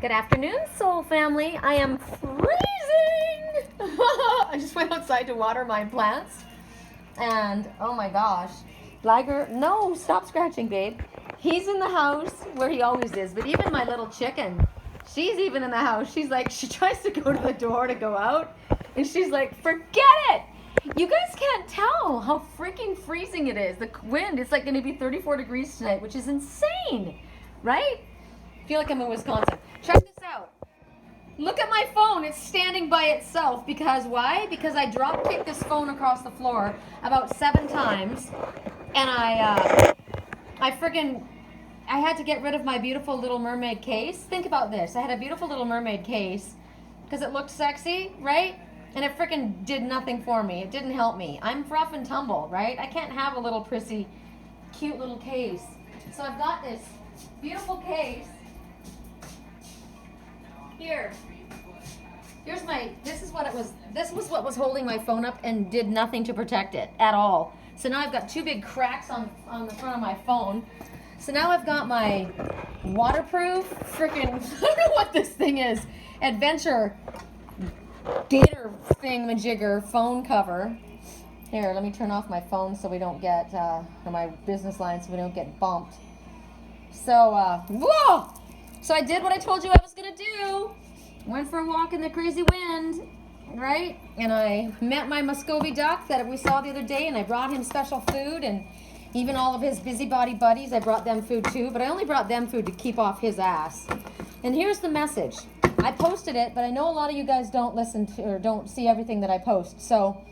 Good afternoon, soul family. I am freezing. I just went outside to water my plants. And, oh my gosh. Liger, no, stop scratching, babe. He's in the house where he always is. But even my little chicken, she's even in the house. She's like, she tries to go to the door to go out. And she's like, forget it. You guys can't tell how freaking freezing it is. The wind, it's like going to be 34 degrees tonight, which is insane, right? I feel like I'm in Wisconsin. Check this out. Look at my phone. It's standing by itself. Because why? Because I drop kicked this phone across the floor about 7 times. And I had to get rid of my beautiful Little Mermaid case. Think about this. I had a beautiful Little Mermaid case because it looked sexy, right? And it freaking did nothing for me. It didn't help me. I'm rough and tumble, right? I can't have a little prissy, cute little case. So I've got this beautiful case. Here. Here's my, this was what was holding my phone up and did nothing to protect it at all. So now I've got 2 big cracks on the front of my phone. So now I've got my waterproof freaking, I don't know what this thing is, adventure gator thingamajigger phone cover. Here, let me turn off my phone so we don't get, or my business line so we don't get bumped. So, whoa! So I did what I told you I was going to do. Went for a walk in the crazy wind, right? And I met my Muscovy duck that we saw the other day, and I brought him special food, and even all of his busybody buddies, I brought them food too, but I only brought them food to keep off his ass. And here's the message. I posted it, but I know a lot of you guys don't listen to or don't see everything that I post. So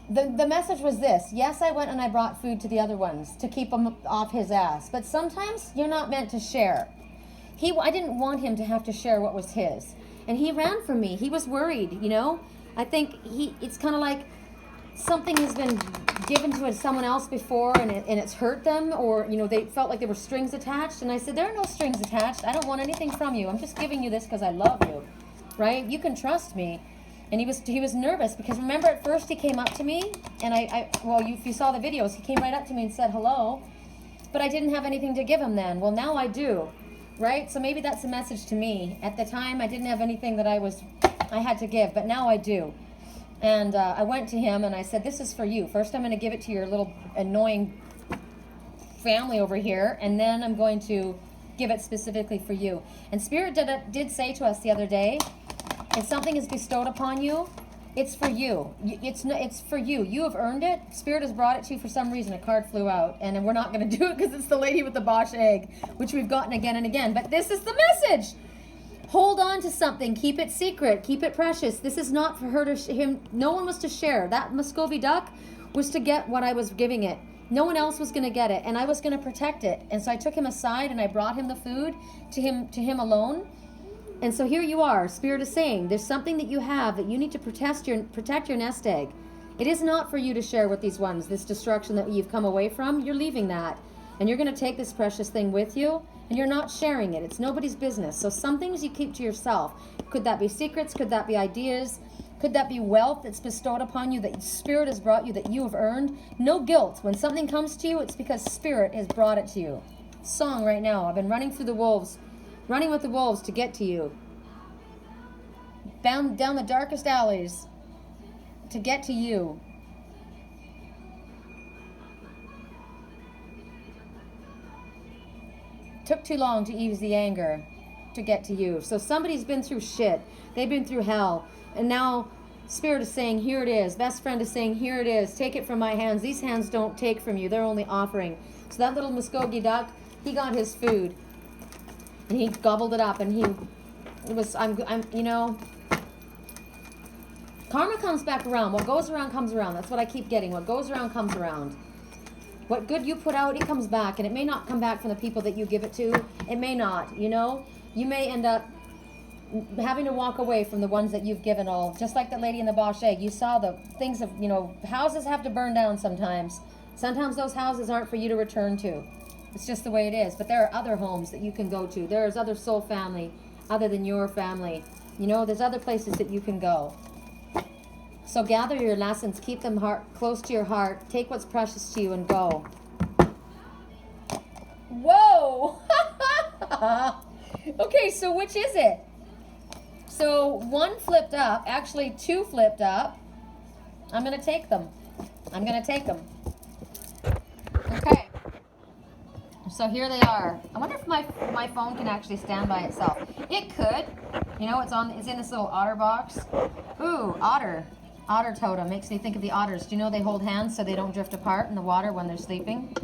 the message was this. Yes, I went and I brought food to the other ones to keep him off his ass, but sometimes you're not meant to share. I didn't want him to have to share what was his. And he ran from me. He was worried, you know. I think it's kind of like something has been given to someone else before and it's hurt them, or, you know, they felt like there were strings attached. And I said, there are no strings attached. I don't want anything from you. I'm just giving you this because I love you, right? You can trust me. And he was nervous because, remember, at first he came up to me and if you saw the videos, he came right up to me and said hello, but I didn't have anything to give him then. Well, now I do. Right? So maybe that's a message to me. At the time, I didn't have anything that I had to give, but now I do. And I went to him and I said, this is for you. First, I'm going to give it to your little annoying family over here, and then I'm going to give it specifically for you. And Spirit did say to us the other day, if something is bestowed upon you, it's for you. It's for you. You have earned it. Spirit has brought it to you for some reason. A card flew out, and we're not going to do it because it's the lady with the Bosch egg, which we've gotten again and again. But this is the message. Hold on to something. Keep it secret. Keep it precious. This is not for her to him. No one was to share. That Muscovy duck was to get what I was giving it. No one else was going to get it, and I was going to protect it. And so I took him aside and I brought him the food to him alone. And so here you are. Spirit is saying there's something that you have that you need to protect your nest egg. It is not for you to share with these ones, this destruction that you've come away from. You're leaving that. And you're going to take this precious thing with you, and you're not sharing it. It's nobody's business. So some things you keep to yourself. Could that be secrets? Could that be ideas? Could that be wealth that's bestowed upon you, that Spirit has brought you, that you have earned? No guilt. When something comes to you, it's because Spirit has brought it to you. Song right now. I've been running through the wolves. Running with the wolves to get to you. Down the darkest alleys to get to you. Took too long to ease the anger to get to you. So somebody's been through shit. They've been through hell. And now Spirit is saying, here it is. Best friend is saying, here it is. Take it from my hands. These hands don't take from you. They're only offering. So that little Muscogee duck, he got his food. And he gobbled it up, and you know, karma comes back around. What goes around comes around. That's what I keep getting. What goes around comes around. What good you put out, it comes back, and it may not come back from the people that you give it to. It may not, you know. You may end up having to walk away from the ones that you've given all. Just like that lady in the Bosch egg. You saw the things of, you know, houses have to burn down sometimes. Sometimes those houses aren't for you to return to. It's just the way it is. But there are other homes that you can go to. There's other soul family other than your family. You know, there's other places that you can go. So gather your lessons. Keep them close to your heart. Take what's precious to you and go. Whoa! Okay, so which is it? So one flipped up, actually two flipped up. I'm going to take them. I'm going to take them. Okay. So here they are. I wonder if my phone can actually stand by itself. It could. You know, it's in this little otter box. Ooh, otter. Otter totem makes me think of the otters. Do you know they hold hands so they don't drift apart in the water when they're sleeping?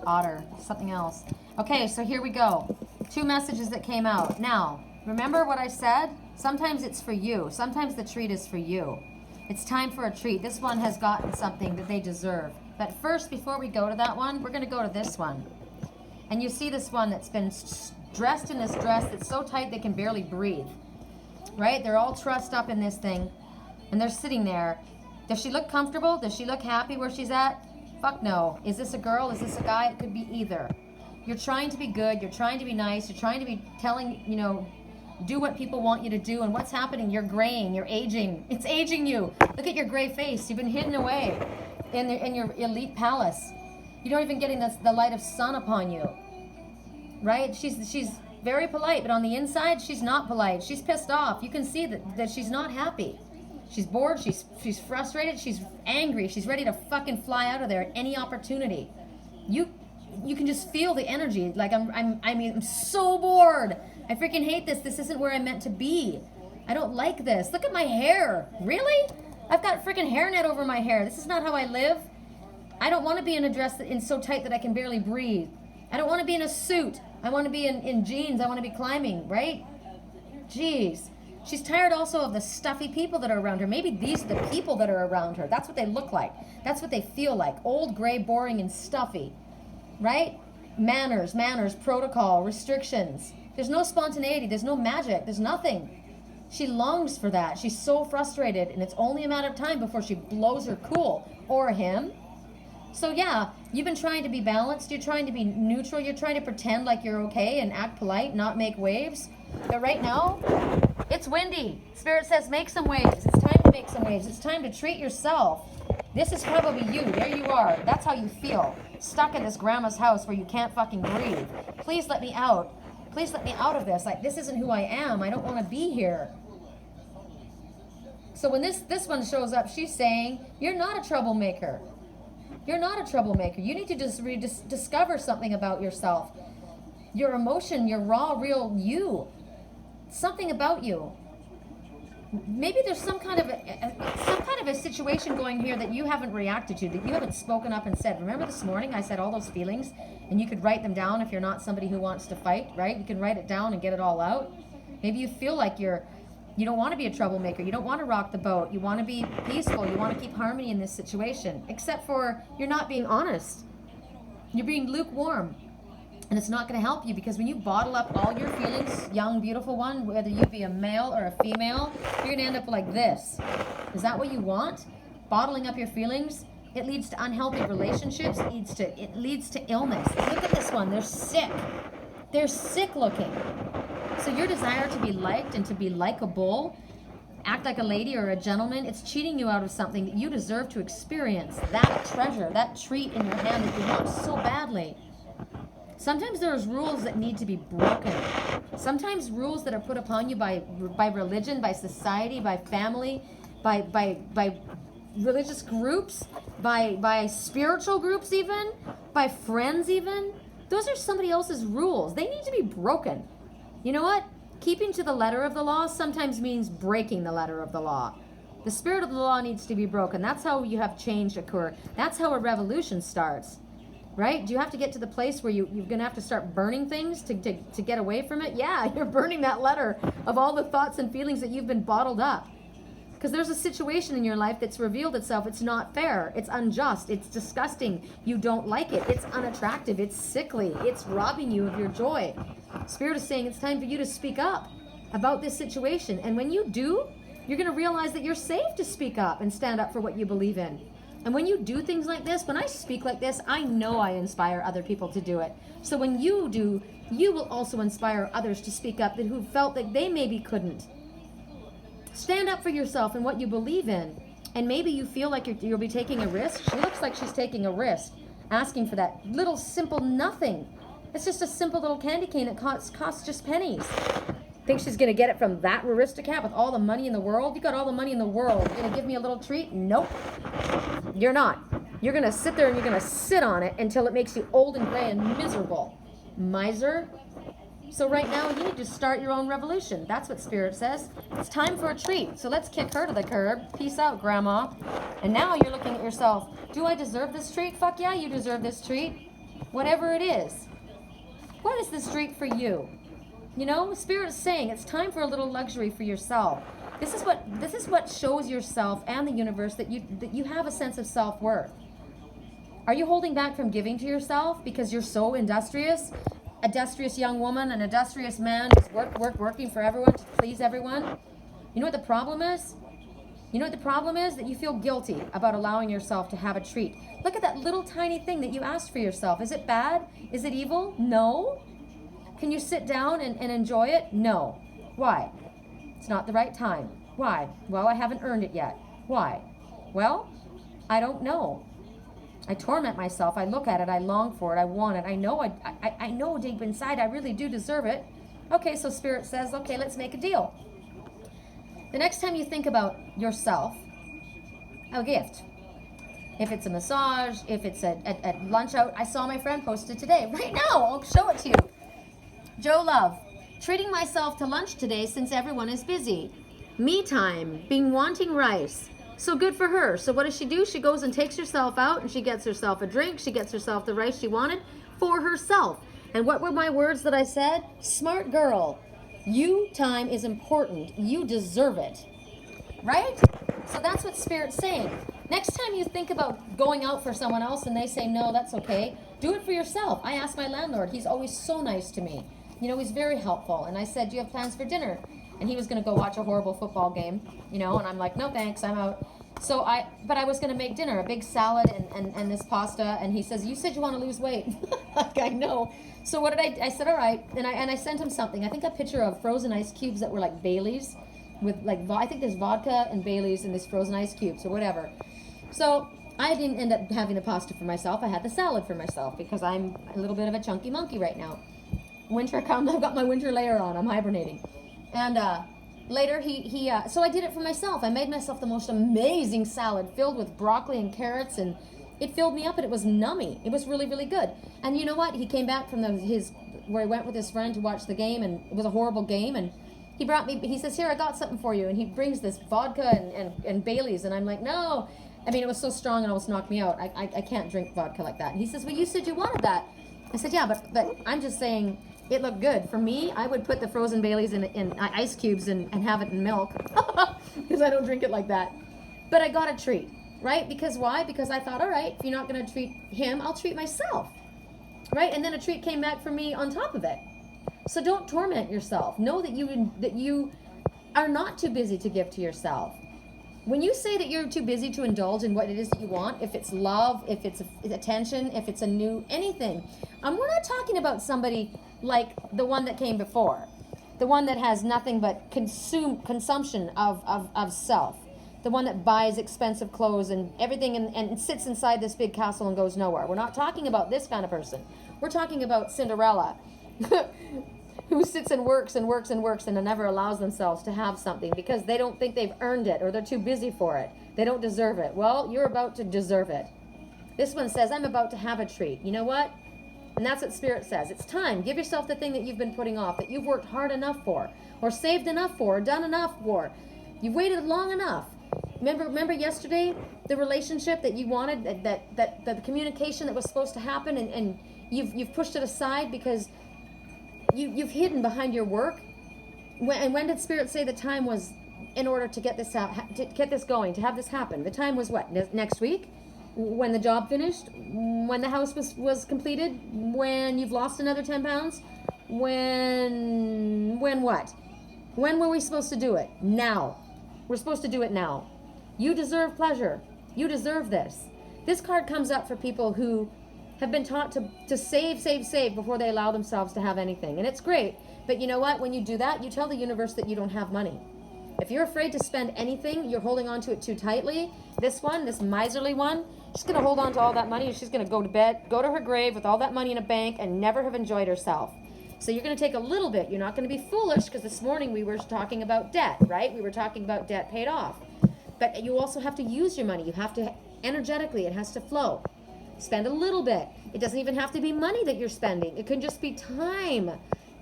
Otter. Something else. Okay, so here we go. 2 messages that came out. Now, remember what I said? Sometimes it's for you. Sometimes the treat is for you. It's time for a treat. This one has gotten something that they deserve. But first, before we go to that one, we're going to go to this one. And you see this one that's been dressed in this dress that's so tight they can barely breathe. Right? They're all trussed up in this thing. And they're sitting there. Does she look comfortable? Does she look happy where she's at? Fuck no. Is this a girl? Is this a guy? It could be either. You're trying to be good. You're trying to be nice. You're trying to be telling, you know, do what people want you to do. And what's happening? You're graying. You're aging. It's aging you. Look at your gray face. You've been hidden away in your elite palace. You don't even getting the light of sun upon you. Right? She's very polite, but on the inside, she's not polite. She's pissed off. You can see that she's not happy. She's bored. She's frustrated. She's angry. She's ready to fucking fly out of there at any opportunity. You can just feel the energy. Like I'm so bored. I freaking hate this. This isn't where I'm meant to be. I don't like this. Look at my hair. Really? I've got freaking hairnet over my hair. This is not how I live. I don't want to be in a dress that's so tight that I can barely breathe. I don't want to be in a suit. I want to be in jeans. I want to be climbing, right? Jeez. She's tired also of the stuffy people that are around her. Maybe these are the people that are around her. That's what they look like. That's what they feel like. Old, gray, boring, and stuffy. Right? Manners, protocol, restrictions. There's no spontaneity. There's no magic. There's nothing. She longs for that. She's so frustrated, and it's only a matter of time before she blows her cool. Or him. So yeah, you've been trying to be balanced. You're trying to be neutral. You're trying to pretend like you're okay and act polite, not make waves. But right now, it's windy. Spirit says make some waves. It's time to make some waves. It's time to treat yourself. This is probably you. There you are. That's how you feel. Stuck in this grandma's house where you can't fucking breathe. Please let me out. Please let me out of this. Like, this isn't who I am. I don't want to be here. So when this one shows up, she's saying, you're not a troublemaker. You're not a troublemaker. You need to just discover something about yourself. Your emotion, your raw, real you. Something about you. Maybe there's some kind of a situation going here that you haven't reacted to, that you haven't spoken up and said. Remember this morning I said all those feelings, and you could write them down if you're not somebody who wants to fight, right? You can write it down and get it all out. Maybe you feel like you don't want to be a troublemaker. You don't want to rock the boat. You want to be peaceful. You want to keep harmony in this situation, except for you're not being honest. You're being lukewarm. And it's not going to help you, because when you bottle up all your feelings, young, beautiful one, whether you be a male or a female, you're going to end up like this. Is that what you want? Bottling up your feelings? It leads to unhealthy relationships. It leads to illness. Look at this one. They're sick. They're sick looking. So your desire to be liked and to be likable, act like a lady or a gentleman, it's cheating you out of something that you deserve to experience. That treasure, that treat in your hand that you want so badly. Sometimes there's rules that need to be broken. Sometimes rules that are put upon you by religion, by society, by family, by religious groups, by spiritual groups even, by friends even. Those are somebody else's rules. They need to be broken. You know what? Keeping to the letter of the law sometimes means breaking the letter of the law. The spirit of the law needs to be broken. That's how you have change occur. That's how a revolution starts. Right? Do you have to get to the place where you're going to have to start burning things to get away from it? Yeah, you're burning that letter of all the thoughts and feelings that you've been bottled up. Because there's a situation in your life that's revealed itself. It's not fair. It's unjust. It's disgusting. You don't like it. It's unattractive. It's sickly. It's robbing you of your joy. Spirit is saying it's time for you to speak up about this situation. And when you do, you're going to realize that you're safe to speak up and stand up for what you believe in. And when you do things like this, when I speak like this, I know I inspire other people to do it. So when you do, you will also inspire others to speak up that who felt that they maybe couldn't. Stand up for yourself and what you believe in. And maybe you feel like you'll be taking a risk. She looks like she's taking a risk, asking for that little simple nothing. It's just a simple little candy cane that costs just pennies. Think she's going to get it from that aristocrat with all the money in the world? You got all the money in the world. You're going to give me a little treat? Nope. You're not. You're going to sit there and you're going to sit on it until it makes you old and gray and miserable. Miser. So right now, you need to start your own revolution. That's what Spirit says. It's time for a treat. So let's kick her to the curb. Peace out, Grandma. And now you're looking at yourself. Do I deserve this treat? Fuck yeah, you deserve this treat. Whatever it is. What is this treat for you? You know, Spirit is saying it's time for a little luxury for yourself. This is what shows yourself and the universe that you have a sense of self-worth. Are you holding back from giving to yourself because you're so industrious? Industrious young woman, an industrious man who's working for everyone to please everyone. You know what the problem is? You know what the problem is? That you feel guilty about allowing yourself to have a treat. Look at that little tiny thing that you asked for yourself. Is it bad? Is it evil? No. Can you sit down and enjoy it? No. Why? It's not the right time. Why? Well, I haven't earned it yet. Why? Well, I don't know. I torment myself. I look at it. I long for it. I want it. I know deep inside I really do deserve it. Okay, so Spirit says, okay, let's make a deal. The next time you think about yourself, a gift. If it's a massage, if it's a lunch out. I saw my friend posted today. Right now, I'll show it to you. Joe Love, treating myself to lunch today since everyone is busy. Me time, being wanting rice. So good for her. So what does she do? She goes and takes herself out and she gets herself a drink. She gets herself the rice she wanted for herself. And what were my words that I said? Smart girl. You time is important. You deserve it. Right? So that's what Spirit's saying. Next time you think about going out for someone else and they say, no, that's okay, do it for yourself. I asked my landlord. He's always so nice to me. You know, he's very helpful. And I said, do you have plans for dinner? And he was going to go watch a horrible football game, you know, and I'm like, no, thanks, I'm out. But I was going to make dinner, a big salad and this pasta. And he says, you said you want to lose weight. Like, I know. So what did I said, all right. And I sent him something. I think a picture of frozen ice cubes that were like Baileys with like, I think there's vodka and Baileys in these frozen ice cubes or whatever. So I didn't end up having the pasta for myself. I had the salad for myself because I'm a little bit of a chunky monkey right now. Winter comes, I've got my winter layer on. I'm hibernating. And later so I did it for myself. I made myself the most amazing salad filled with broccoli and carrots, and it filled me up, and it was nummy. It was really, really good. And you know what? He came back from where he went with his friend to watch the game, and it was a horrible game, and he brought me, he says, here, I got something for you. And he brings this vodka and Baileys, and I'm like, no. I mean, it was so strong, it almost knocked me out. I can't drink vodka like that. And he says, well, you said you wanted that. I said, yeah, but I'm just saying, it looked good. For me, I would put the frozen Baileys in ice cubes and have it in milk because I don't drink it like that. But I got a treat, right? Because why? Because I thought, all right, if you're not going to treat him, I'll treat myself, right? And then a treat came back for me on top of it. So don't torment yourself. Know that you are not too busy to give to yourself. When you say that you're too busy to indulge in what it is that you want, if it's love, if it's attention, if it's anything, we're not talking about somebody like the one that came before, the one that has nothing but consumption of self, the one that buys expensive clothes and everything and sits inside this big castle and goes nowhere. We're not talking about this kind of person. We're talking about Cinderella, who sits and works and works and works and never allows themselves to have something because they don't think they've earned it or they're too busy for it. They don't deserve it. Well, you're about to deserve it. This one says, I'm about to have a treat. You know what? And that's what Spirit says. It's time. Give yourself the thing that you've been putting off, that you've worked hard enough for, or saved enough for, or done enough for. You've waited long enough. Remember yesterday, the relationship that you wanted, that the communication that was supposed to happen, and you've pushed it aside because you've hidden behind your work. When did Spirit say the time was in order to get this out, to get this going, to have this happen? The time was what? Next week? When the job finished? When the house was completed? When you've lost another 10 pounds? When what? When were we supposed to do it? Now. We're supposed to do it now. You deserve pleasure. You deserve this. This card comes up for people who have been taught to save before they allow themselves to have anything. And it's great. But you know what? When you do that, you tell the universe that you don't have money. If you're afraid to spend anything, you're holding on to it too tightly. This one, this miserly one, she's going to hold on to all that money, and she's going to go to bed, go to her grave with all that money in a bank, and never have enjoyed herself. So you're going to take a little bit. You're not going to be foolish, because this morning we were talking about debt, right? We were talking about debt paid off. But you also have to use your money. You have to, energetically, it has to flow. Spend a little bit. It doesn't even have to be money that you're spending. It can just be time.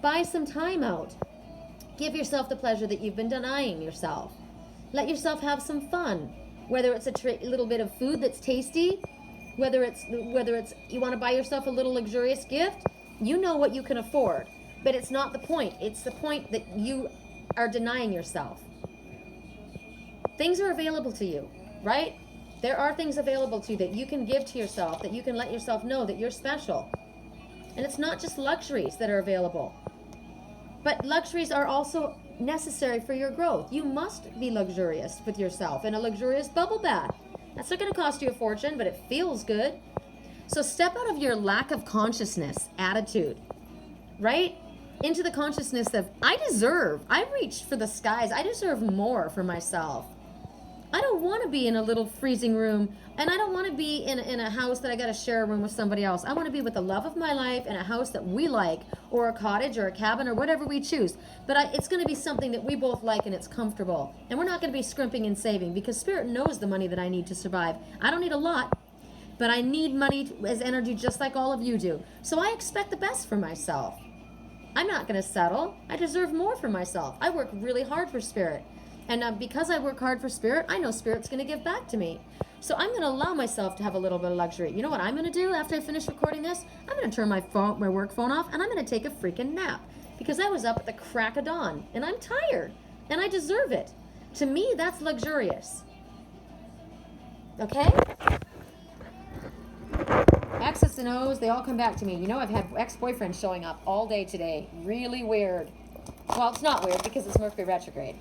Buy some time out. Give yourself the pleasure that you've been denying yourself. Let yourself have some fun. Whether it's a little bit of food that's tasty, whether it's you want to buy yourself a little luxurious gift, you know what you can afford. But it's not the point. It's the point that you are denying yourself. Things are available to you, right? There are things available to you that you can give to yourself, that you can let yourself know that you're special. And it's not just luxuries that are available. But luxuries are also necessary for your growth. You must be luxurious with yourself in a luxurious bubble bath. That's not going to cost you a fortune, but it feels good. So step out of your lack of consciousness attitude, right? Into the consciousness of, I reached for the skies. I deserve more for myself. I don't want to be in a little freezing room, and I don't want to be in a house that I got to share a room with somebody else. I want to be with the love of my life in a house that we like, or a cottage or a cabin or whatever we choose. But it's going to be something that we both like and it's comfortable. And we're not going to be scrimping and saving, because Spirit knows the money that I need to survive. I don't need a lot, but I need money as energy just like all of you do. So I expect the best for myself. I'm not going to settle. I deserve more for myself. I work really hard for Spirit. And because I work hard for Spirit, I know Spirit's going to give back to me. So I'm going to allow myself to have a little bit of luxury. You know what I'm going to do after I finish recording this? I'm going to turn my work phone off, and I'm going to take a freaking nap. Because I was up at the crack of dawn, and I'm tired, and I deserve it. To me, that's luxurious. Okay? X's and O's, they all come back to me. You know, I've had ex-boyfriends showing up all day today. Really weird. Well, it's not weird because it's Mercury retrograde.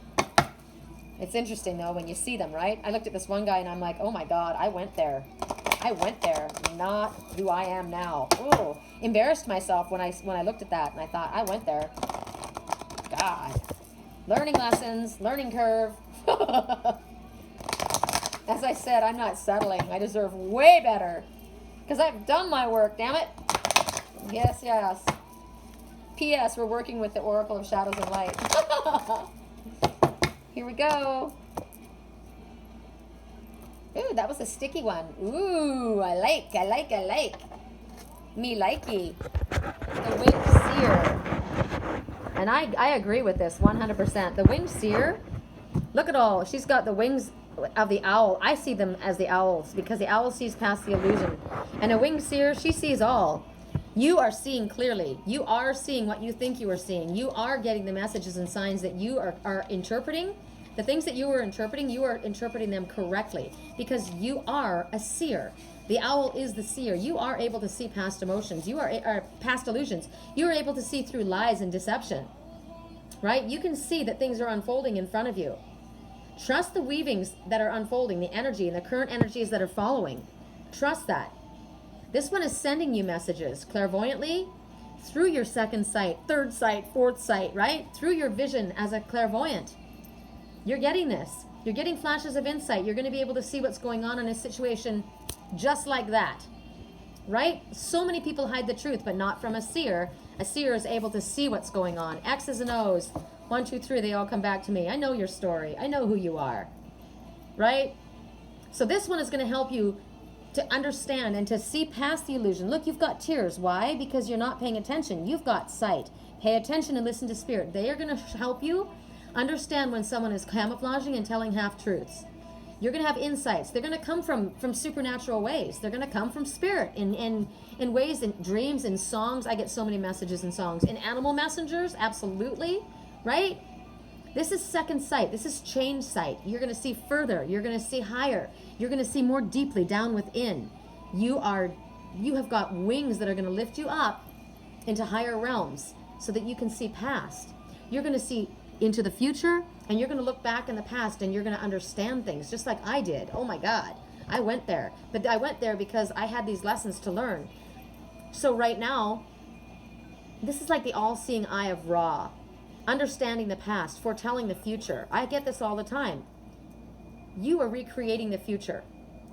It's interesting, though, when you see them, right? I looked at this one guy, and I'm like, oh, my God, I went there. Not who I am now. Ooh, embarrassed myself when I looked at that, and I thought, I went there. God. Learning lessons, learning curve. As I said, I'm not settling. I deserve way better. Because I've done my work, damn it. Yes, yes. P.S. We're working with the Oracle of Shadows and Light. Here we go. Ooh, that was a sticky one. Ooh, I like. Me likey. The Winged Seer. And I agree with this 100%. The Winged Seer, look at all. She's got the wings of the owl. I see them as the owls because the owl sees past the illusion. And a Winged Seer, she sees all. You are seeing clearly. You are seeing what you think you are seeing. You are getting the messages and signs that you are interpreting. The things that you are interpreting them correctly because you are a seer. The owl is the seer. You are able to see past emotions. You are past illusions. You are able to see through lies and deception, right? You can see that things are unfolding in front of you. Trust the weavings that are unfolding, the energy and the current energies that are following. Trust that. This one is sending you messages clairvoyantly through your second sight, third sight, fourth sight, right? Through your vision as a clairvoyant. You're getting this. You're getting flashes of insight. You're going to be able to see what's going on in a situation just like that, right? So many people hide the truth, but not from a seer. A seer is able to see what's going on. X's and O's, 1, 2, 3, they all come back to me. I know your story. I know who you are, right? So this one is going to help you to understand and to see past the illusion. Look, you've got tears. Why? Because you're not paying attention. You've got sight. Pay attention and listen to Spirit. They are going to help you understand when someone is camouflaging and telling half-truths. You're going to have insights. They're going to come from supernatural ways. They're going to come from Spirit in ways, in dreams, in songs. I get so many messages in songs. In animal messengers, absolutely, right? This is second sight. This is change sight. You're going to see further. You're going to see higher. You're going to see more deeply down within. You have got wings that are going to lift you up into higher realms so that you can see past. You're going to see into the future, and you're going to look back in the past, and you're going to understand things just like I did. Oh my God, I went there. But I went there because I had these lessons to learn. So right now, this is like the all-seeing eye of Ra. understanding the past, foretelling the future. I get this all the time. You are recreating the future.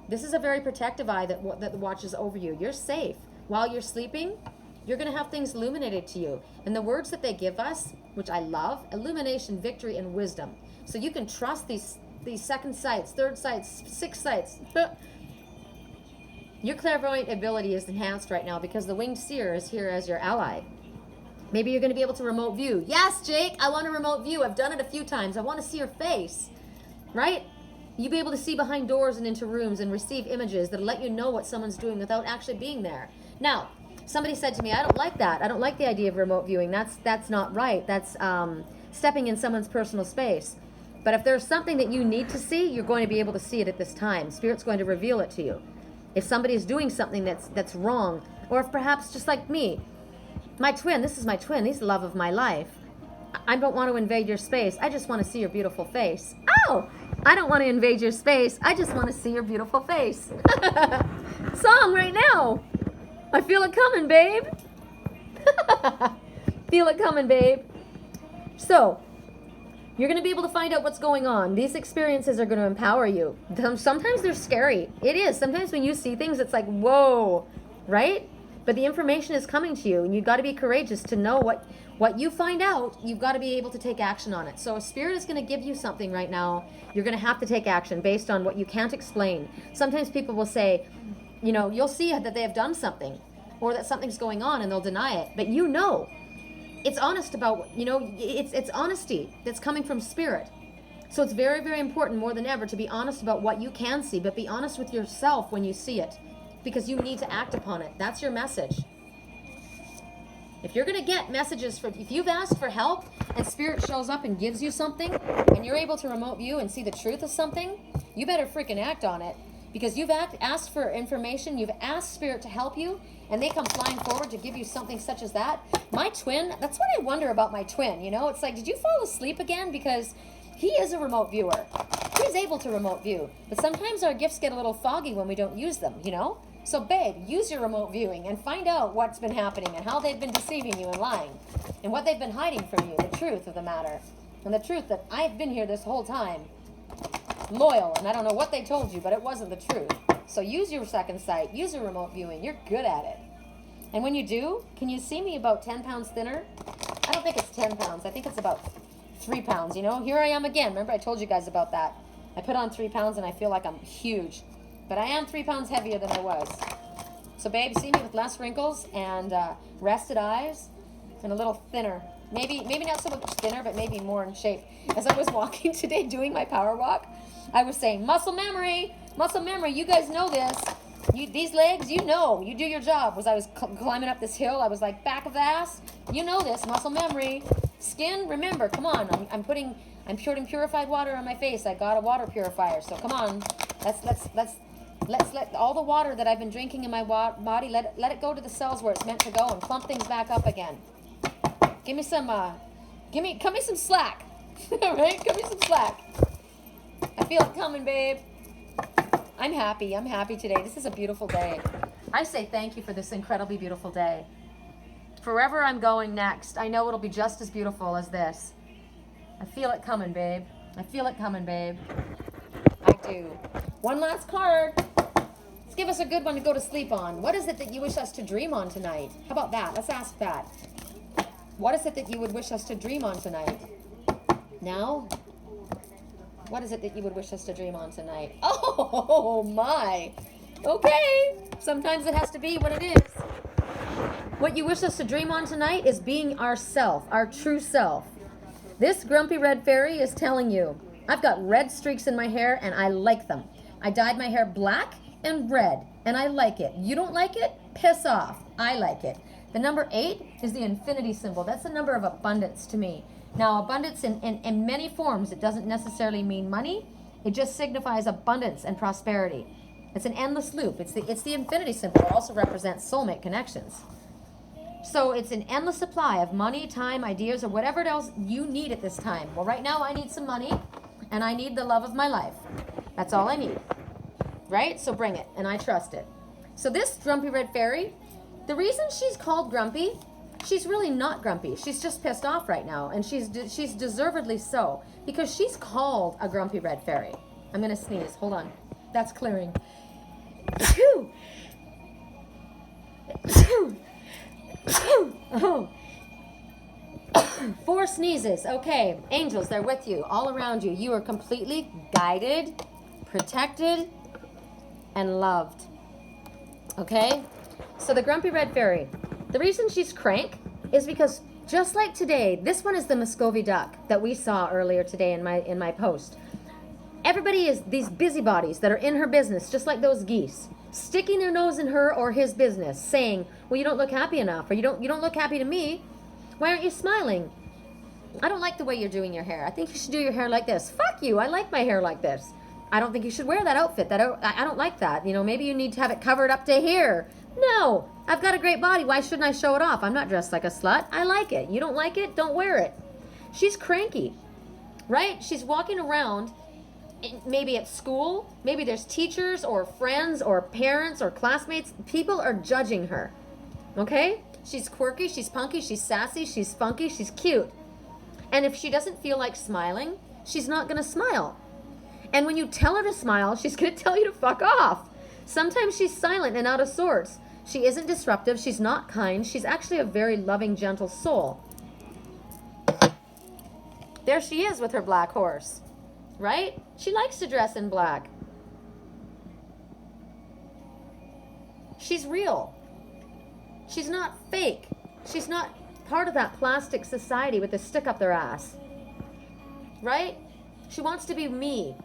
This is a very protective eye that watches over you. You're safe. While you're sleeping, you're going to have things illuminated to you. And the words that they give us, which I love, illumination, victory, and wisdom. So you can trust these second sights, third sights, sixth sights. Your clairvoyant ability is enhanced right now because the winged seer is here as your ally. Maybe you're going to be able to remote view. Yes, Jake, I want to remote view. I've done it a few times. I want to see your face, right? You'll be able to see behind doors and into rooms and receive images that'll let you know what someone's doing without actually being there. Now, somebody said to me, I don't like that. I don't like the idea of remote viewing. That's not right. That's stepping in someone's personal space. But if there's something that you need to see, you're going to be able to see it at this time. Spirit's going to reveal it to you. If somebody is doing something that's wrong, or if perhaps just like me, my twin, this is my twin, he's the love of my life. I don't want to invade your space. I just want to see your beautiful face. Oh, I don't want to invade your space. I just want to see your beautiful face. Song right now. I feel it coming, babe. Feel it coming, babe. So, you're going to be able to find out what's going on. These experiences are going to empower you. Sometimes they're scary. It is. Sometimes when you see things, it's like, whoa, right? But the information is coming to you, and you've got to be courageous to know what you find out. You've got to be able to take action on it. So if Spirit is going to give you something right now, you're going to have to take action based on what you can't explain. Sometimes people will say, you know, you'll see that they have done something or that something's going on, and they'll deny it. But you know, it's honest about, you know, it's honesty that's coming from Spirit. So it's very, very important more than ever to be honest about what you can see, but be honest with yourself when you see it. Because you need to act upon it. That's your message. If you're going to get messages if you've asked for help and Spirit shows up and gives you something and you're able to remote view and see the truth of something, you better freaking act on it. Because you've asked for information, you've asked Spirit to help you, and they come flying forward to give you something such as that. My twin, that's what I wonder about my twin, you know? It's like, did you fall asleep again? Because he is a remote viewer. He's able to remote view. But sometimes our gifts get a little foggy when we don't use them, you know? So, babe, use your remote viewing and find out what's been happening and how they've been deceiving you and lying and what they've been hiding from you, the truth of the matter. And the truth that I've been here this whole time, loyal, and I don't know what they told you, but it wasn't the truth. So use your second sight, use your remote viewing. You're good at it. And when you do, can you see me about 10 pounds thinner? I don't think it's 10 pounds. I think it's about 3 pounds, you know? Here I am again. Remember I told you guys about that. I put on 3 pounds and I feel like I'm huge. But I am 3 pounds heavier than I was. So, babe, see me with less wrinkles and rested eyes and a little thinner. Maybe not so much thinner, but maybe more in shape. As I was walking today doing my power walk, I was saying, muscle memory, you guys know this. These legs, you know, you do your job. As I was climbing up this hill, I was like, back of the ass, you know this, muscle memory. Skin, remember, come on, I'm putting purified water on my face. I got a water purifier, so come on, let's let all the water that I've been drinking in my body, let it go to the cells where it's meant to go and plump things back up again. Cut me some slack. Right? Cut me some slack. I feel it coming, babe. I'm happy today. This is a beautiful day. I say thank you for this incredibly beautiful day. Wherever I'm going next, I know it'll be just as beautiful as this. I feel it coming, babe. I feel it coming, babe. I do. One last card. Let's give us a good one to go to sleep on. What is it that you wish us to dream on tonight? How about that? Let's ask that. What is it that you would wish us to dream on tonight? Now? What is it that you would wish us to dream on tonight? Oh, my. Okay. Sometimes it has to be what it is. What you wish us to dream on tonight is being ourself, our true self. This grumpy red fairy is telling you, I've got red streaks in my hair and I like them. I dyed my hair black and red and I like it. You don't like it? Piss off. I like it. The number 8 is the infinity symbol. That's a number of abundance to me. Now, abundance in many forms, it doesn't necessarily mean money. It just signifies abundance and prosperity. It's an endless loop. It's the infinity symbol. It also represents soulmate connections. So it's an endless supply of money, time, ideas, or whatever else you need at this time. Well, right now I need some money, and I need the love of my life. That's all I need. Right? So bring it, and I trust it. So this grumpy red fairy, the reason she's called grumpy, She's really not grumpy. She's just pissed off right now, and she's deservedly so, because she's called a grumpy red fairy. I'm gonna sneeze. Hold on. That's clearing. Oh. 4 sneezes. Okay, angels, they're with you, all around you. You are completely guided, protected, and loved. Okay? So the grumpy red fairy, the reason she's crank is because just like today, this one is the Muscovy duck that we saw earlier today in my post. Everybody is these busybodies that are in her business, just like those geese, sticking their nose in her or his business, saying, well, you don't look happy enough, or you don't look happy to me. Why aren't you smiling? I don't like the way you're doing your hair. I think you should do your hair like this. Fuck you. I like my hair like this. I don't think you should wear that outfit. I don't like that. You know, maybe you need to have it covered up to here. No, I've got a great body. Why shouldn't I show it off? I'm not dressed like a slut. I like it. You don't like it? Don't wear it. She's cranky, right? She's walking around, maybe at school. Maybe there's teachers or friends or parents or classmates. People are judging her, okay? She's quirky, she's punky, she's sassy, she's funky, she's cute. And if she doesn't feel like smiling, she's not going to smile. And when you tell her to smile, she's going to tell you to fuck off. Sometimes she's silent and out of sorts. She isn't disruptive. She's not kind. She's actually a very loving, gentle soul. There she is with her black horse, right? She likes to dress in black. She's real. She's not fake. She's not part of that plastic society with the stick up their ass, right? She wants to be me.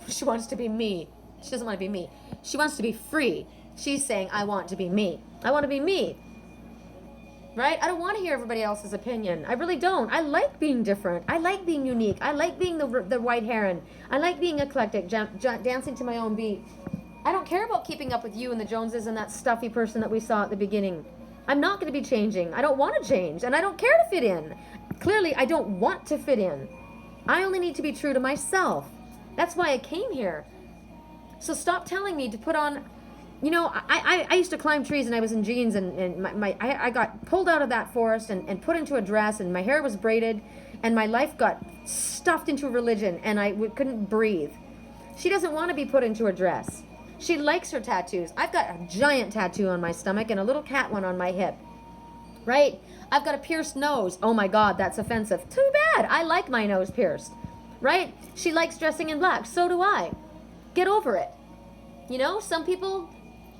She wants to be me. She doesn't want to be me. She wants to be free. She's saying, I want to be me. I want to be me. Right? I don't want to hear everybody else's opinion. I really don't. I like being different. I like being unique. I like being the white heron. I like being eclectic, dancing to my own beat. I don't care about keeping up with you and the Joneses and that stuffy person that we saw at the beginning. I'm not going to be changing. I don't want to change, and I don't care to fit in. Clearly, I don't want to fit in. I only need to be true to myself. That's why I came here. So stop telling me to put on, you know, I used to climb trees and I was in jeans, and I got pulled out of that forest and put into a dress, and my hair was braided, and my life got stuffed into religion, and I couldn't breathe. She doesn't want to be put into a dress. She likes her tattoos. I've got a giant tattoo on my stomach and a little cat one on my hip, right? I've got a pierced nose. Oh my God, that's offensive. Too bad. I like my nose pierced, right? She likes dressing in black. So do I. Get over it. You know, some people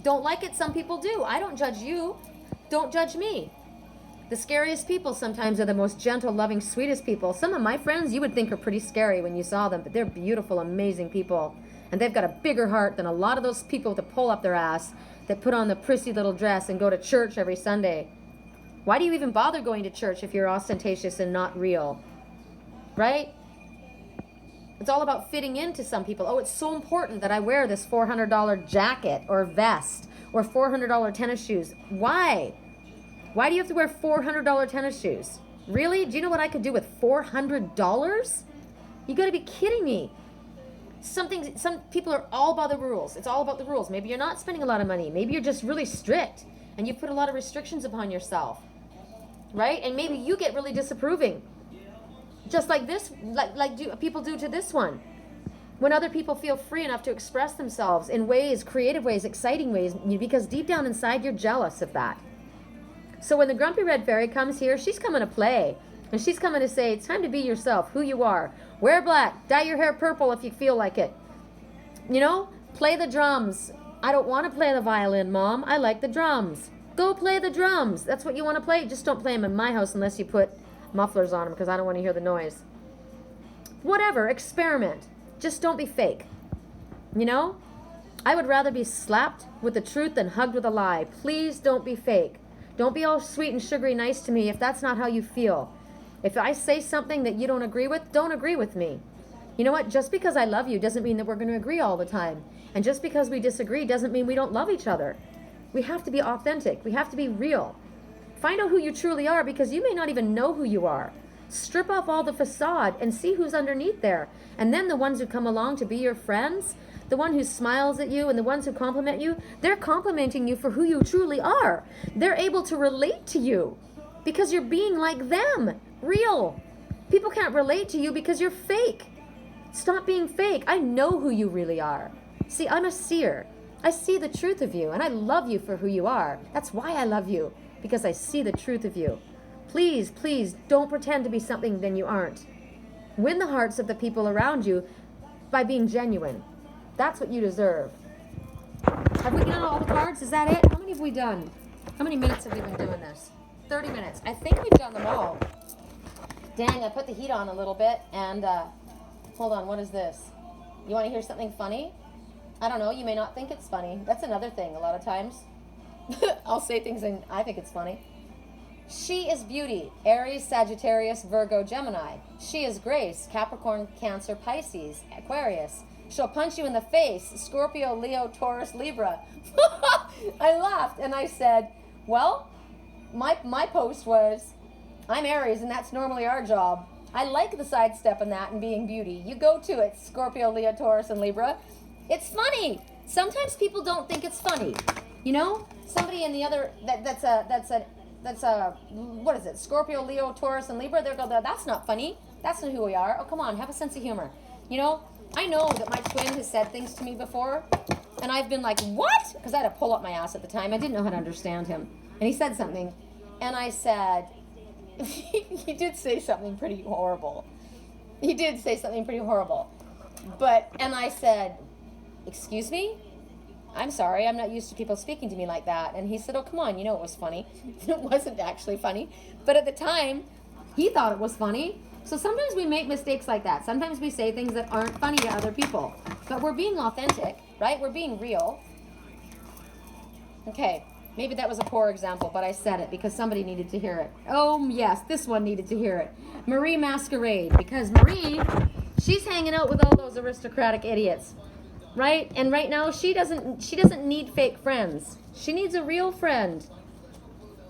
don't like it. Some people do. I don't judge you. Don't judge me. The scariest people sometimes are the most gentle, loving, sweetest people. Some of my friends you would think are pretty scary when you saw them, but they're beautiful, amazing people. And they've got a bigger heart than a lot of those people that pull up their ass, that put on the prissy little dress and go to church every Sunday. Why do you even bother going to church if you're ostentatious and not real? Right? It's all about fitting into some people. Oh, it's so important that I wear this $400 jacket or vest or $400 tennis shoes. Why? Why do you have to wear $400 tennis shoes? Really? Do you know what I could do with $400? You got to be kidding me. Some people are all about the rules. It's all about the rules. Maybe you're not spending a lot of money. Maybe you're just really strict and you put a lot of restrictions upon yourself, right? And maybe you get really disapproving, just like this, people do to this one. When other people feel free enough to express themselves in ways, creative ways, exciting ways, because deep down inside you're jealous of that. So when the grumpy red fairy comes here, she's coming to play. And she's coming to say, it's time to be yourself, who you are. Wear black. Dye your hair purple if you feel like it. You know, play the drums. I don't want to play the violin, Mom. I like the drums. Go play the drums. That's what you want to play. Just don't play them in my house unless you put mufflers on them, because I don't want to hear the noise. Whatever. Experiment. Just don't be fake. You know? I would rather be slapped with the truth than hugged with a lie. Please don't be fake. Don't be all sweet and sugary nice to me if that's not how you feel. If I say something that you don't agree with, don't agree with me. You know what? Just because I love you doesn't mean that we're going to agree all the time. And just because we disagree doesn't mean we don't love each other. We have to be authentic. We have to be real. Find out who you truly are, because you may not even know who you are. Strip off all the facade and see who's underneath there. And then the ones who come along to be your friends, the one who smiles at you and the ones who compliment you, they're complimenting you for who you truly are. They're able to relate to you. because you're being like them. Real. People can't relate to you because you're fake. Stop being fake. I know who you really are. See, I'm a seer. I see the truth of you, and I love you for who you are. That's why I love you, because I see the truth of you. Please, please, don't pretend to be something than you aren't. Win the hearts of the people around you by being genuine. That's what you deserve. Have we done all the cards? Is that it? How many have we done? How many minutes have we been doing this? 30 minutes. I think we've done them all. Dang, I put the heat on a little bit, and hold on, what is this? You want to hear something funny? I don't know, you may not think it's funny. That's another thing a lot of times. I'll say things and I think it's funny. She is beauty, Aries, Sagittarius, Virgo, Gemini. She is grace, Capricorn, Cancer, Pisces, Aquarius. She'll punch you in the face, Scorpio, Leo, Taurus, Libra. I laughed and I said, well, my post was, I'm Aries and that's normally our job. I like the sidestep in that and being beauty. You go to it, Scorpio, Leo, Taurus, and Libra. It's funny. Sometimes people don't think it's funny. You know, somebody in the other that's a what is it? Scorpio, Leo, Taurus, and Libra. They're go, that's not funny. That's not who we are. Oh, come on, have a sense of humor. You know, I know that my twin has said things to me before, and I've been like, what? Because I had to pull up my ass at the time. I didn't know how to understand him, and he said something, and I said, he did say something pretty horrible. He did say something pretty horrible, and I said, excuse me? I'm sorry, I'm not used to people speaking to me like that. And he said, oh, come on, you know it was funny. It wasn't actually funny. But at the time, he thought it was funny. So sometimes we make mistakes like that. Sometimes we say things that aren't funny to other people. But we're being authentic, right? We're being real. Okay, maybe that was a poor example, but I said it because somebody needed to hear it. Oh, yes, this one needed to hear it. Marie Masquerade. Because Marie, she's hanging out with all those aristocratic idiots. Right? And right now she doesn't need fake friends. She needs a real friend.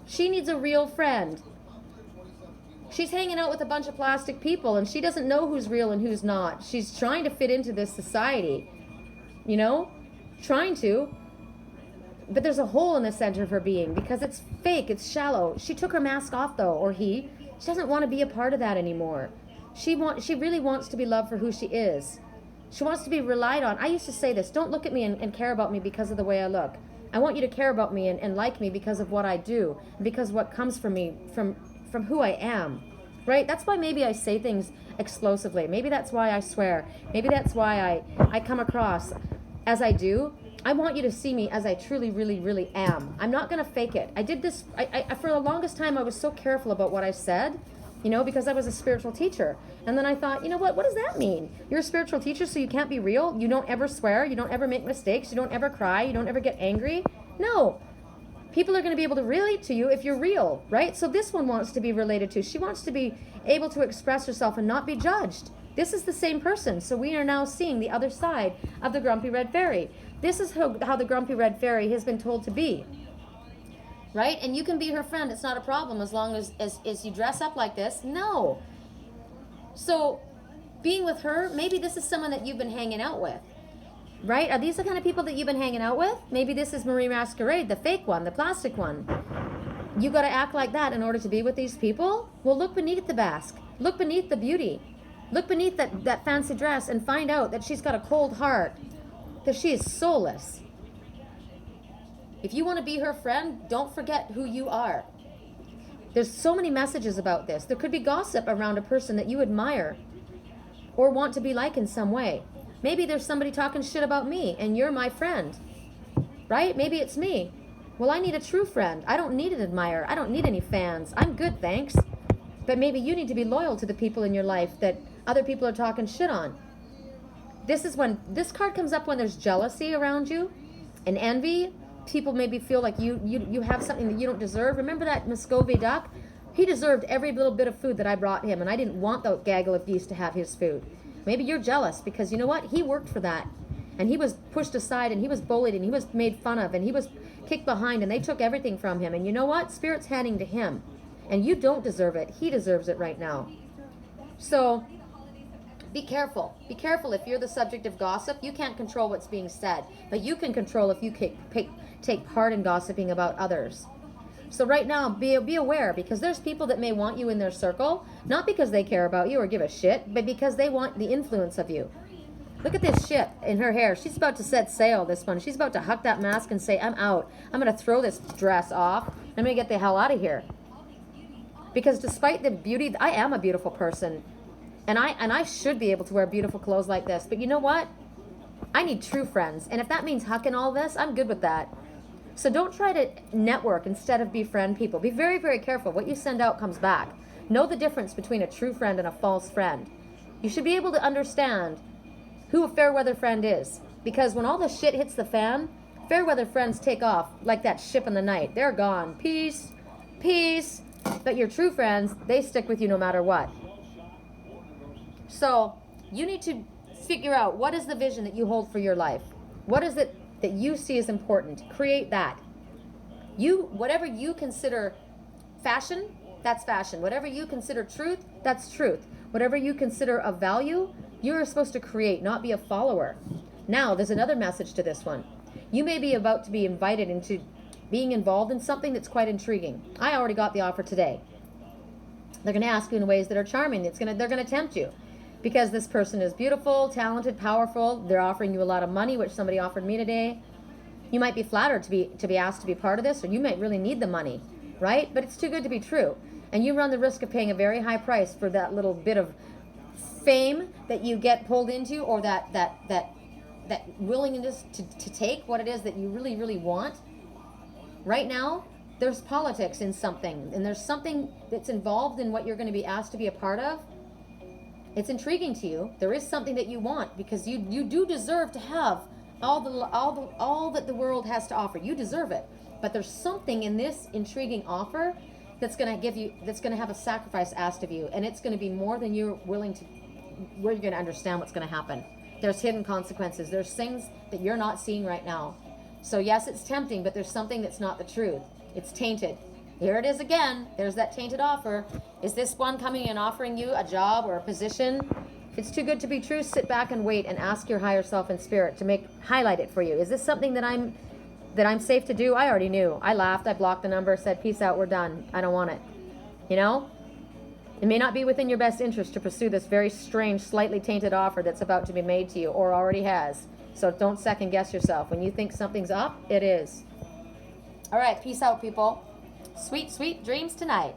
She needs a real friend. She's hanging out with a bunch of plastic people and she doesn't know who's real and who's not. She's trying to fit into this society. You know? Trying to. But there's a hole in the center of her being because it's fake, it's shallow. She took her mask off though, or he. She doesn't want to be a part of that anymore. She really wants to be loved for who she is. She wants to be relied on. I used to say this, don't look at me and care about me because of the way I look. I want you to care about me and like me because of what I do, because what comes from me, from who I am, right? That's why maybe I say things explosively. Maybe that's why I swear. Maybe that's why I come across as I do. I want you to see me as I truly, really, really am. I'm not going to fake it. I did this, for the longest time, I was so careful about what I said, you know, because I was a spiritual teacher. And then I thought, you know what does that mean? You're a spiritual teacher, so you can't be real? You don't ever swear? You don't ever make mistakes? You don't ever cry? You don't ever get angry? No. People are going to be able to relate to you if you're real, right? So this one wants to be related to. She wants to be able to express herself and not be judged. This is the same person. So we are now seeing the other side of the grumpy red fairy. This is how the grumpy red fairy has been told to be. Right? And you can be her friend. It's not a problem as long as you dress up like this. No. So being with her, maybe this is someone that you've been hanging out with. Right? Are these the kind of people that you've been hanging out with? Maybe this is Marie Masquerade, the fake one, the plastic one. You got to act like that in order to be with these people? Well, look beneath the mask. Look beneath the beauty. Look beneath that fancy dress and find out that she's got a cold heart. That she is soulless. If you want to be her friend, don't forget who you are. There's so many messages about this. There could be gossip around a person that you admire or want to be like in some way. Maybe there's somebody talking shit about me and you're my friend. Right? Maybe it's me. Well, I need a true friend. I don't need an admirer. I don't need any fans. I'm good, thanks. But maybe you need to be loyal to the people in your life that other people are talking shit on. This is when this card comes up when there's jealousy around you and envy. People maybe feel like you have something that you don't deserve. Remember that Masquerade duck? He deserved every little bit of food that I brought him, and I didn't want the gaggle of geese to have his food. Maybe you're jealous because you know what? He worked for that, and he was pushed aside, and he was bullied, and he was made fun of, and he was kicked behind, and they took everything from him. And you know what? Spirit's handing to him, and you don't deserve it. He deserves it right now. So be careful. Be careful if you're the subject of gossip. You can't control what's being said, but you can control if you take part in gossiping about others. So right now, be aware, because there's people that may want you in their circle, not because they care about you or give a shit, but because they want the influence of you. Look at this shit in her hair. She's about to set sail, this one. She's about to huck that mask and say, I'm out. I'm going to throw this dress off. I'm going to get the hell out of here. Because despite the beauty, I am a beautiful person. And I should be able to wear beautiful clothes like this. But you know what? I need true friends. And if that means hucking all this, I'm good with that. So don't try to network instead of befriend people. Be very, very careful. What you send out comes back. Know the difference between a true friend and a false friend. You should be able to understand who a fair weather friend is. Because when all the shit hits the fan, fair weather friends take off like that ship in the night. They're gone. Peace, peace. But your true friends, they stick with you no matter what. So you need to figure out, what is the vision that you hold for your life? What is it that you see as important? Create that. Whatever you consider fashion, that's fashion. Whatever you consider truth, that's truth. Whatever you consider of value, you're supposed to create, not be a follower. Now, there's another message to this one. You may be about to be invited into being involved in something that's quite intriguing. I already got the offer today. They're going to ask you in ways that are charming. They're going to tempt you. Because this person is beautiful, talented, powerful. They're offering you a lot of money, which somebody offered me today. You might be flattered to be asked to be part of this, or you might really need the money, right? But it's too good to be true. And you run the risk of paying a very high price for that little bit of fame that you get pulled into, or that willingness to take what it is that you really, really want. Right now, there's politics in something, and there's something that's involved in what you're going to be asked to be a part of. It's intriguing to you. There is something that you want, because you do deserve to have all that the world has to offer. You deserve it. But there's something in this intriguing offer that's going to have a sacrifice asked of you, and it's going to be more than you're willing to, where you're going to understand what's going to happen. There's hidden consequences. There's things that you're not seeing right now. So yes, it's tempting, but there's something that's not the truth. It's tainted. Here it is again. There's that tainted offer. Is this one coming and offering you a job or a position? If it's too good to be true, sit back and wait and ask your higher self and spirit to highlight it for you. Is this something that I'm safe to do? I already knew. I laughed. I blocked the number, said, peace out, we're done. I don't want it. You know? It may not be within your best interest to pursue this very strange, slightly tainted offer that's about to be made to you, or already has. So don't second guess yourself. When you think something's up, it is. All right, peace out, people. Sweet, sweet dreams tonight.